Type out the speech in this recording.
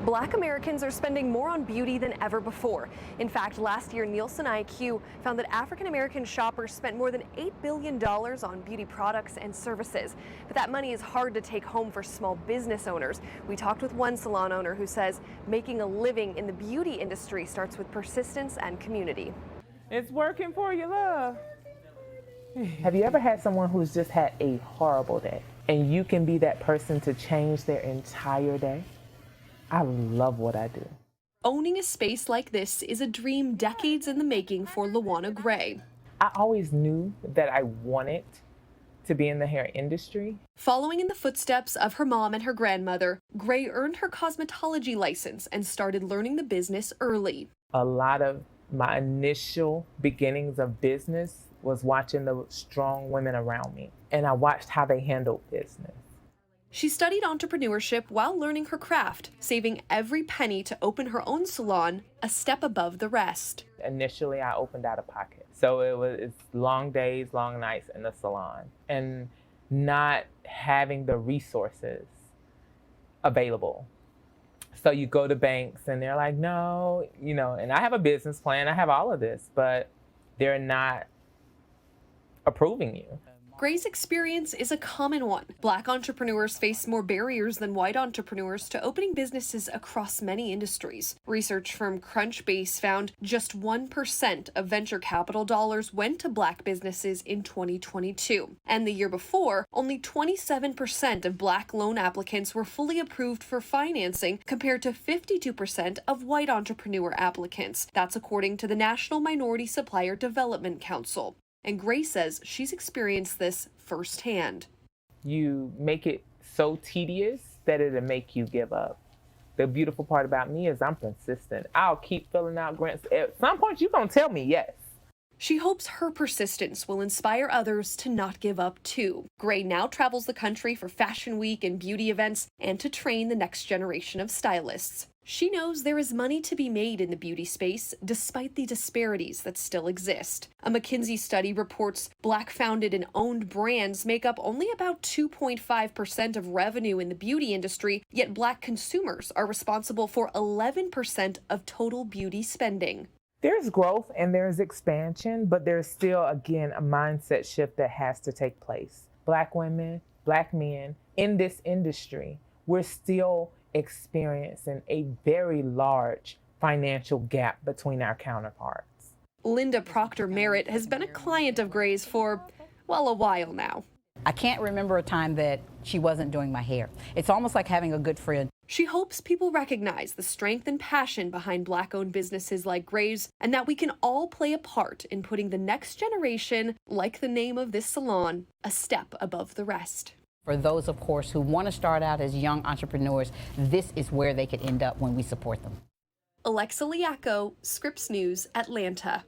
Black Americans are spending more on beauty than ever before. In fact, last year, Nielsen IQ found that African American shoppers spent more than $8 billion on beauty products and services. But that money is hard to take home for small business owners. We talked with one salon owner who says making a living in the beauty industry starts with persistence and community. It's working for you, love. Have you ever had someone who's just had a horrible day and you can be that person to change their entire day? I love what I do. Owning a space like this is a dream decades in the making for Lawana Gray. I always knew that I wanted to be in the hair industry. Following in the footsteps of her mom and her grandmother, Gray earned her cosmetology license and started learning the business early. A lot of my initial beginnings of business was watching the strong women around me, and I watched how they handled business. She studied entrepreneurship while learning her craft, saving every penny to open her own salon, a step above the rest. Initially, I opened out of pocket. So it's long days, long nights in the salon, and not having the resources available. So you go to banks and they're like, no, and I have a business plan, I have all of this, but they're not approving you. Gray's experience is a common one. Black entrepreneurs face more barriers than white entrepreneurs to opening businesses across many industries. Research from Crunchbase found just 1% of venture capital dollars went to Black businesses in 2022. And the year before, only 27% of Black loan applicants were fully approved for financing, compared to 52% of white entrepreneur applicants. That's according to the National Minority Supplier Development Council. And Gray says she's experienced this firsthand. You make it so tedious that it'll make you give up. The beautiful part about me is I'm consistent. I'll keep filling out grants. At some point, you're going to tell me yes. She hopes her persistence will inspire others to not give up too. Gray now travels the country for Fashion Week and beauty events and to train the next generation of stylists. She knows there is money to be made in the beauty space despite the disparities that still exist. A McKinsey study reports Black-founded and owned brands make up only about 2.5% of revenue in the beauty industry, yet Black consumers are responsible for 11% of total beauty spending. There's growth and there's expansion, but there's still, again, a mindset shift that has to take place. Black women, Black men in this industry, we're still experiencing a very large financial gap between our counterparts. Linda Proctor Merritt has been a client of Gray's for, well, a while now. I can't remember a time that she wasn't doing my hair. It's almost like having a good friend. She hopes people recognize the strength and passion behind Black-owned businesses like Gray's, and that we can all play a part in putting the next generation, like the name of this salon, a step above the rest. For those, of course, who want to start out as young entrepreneurs, this is where they could end up when we support them. Alexa Liacco, Scripps News, Atlanta.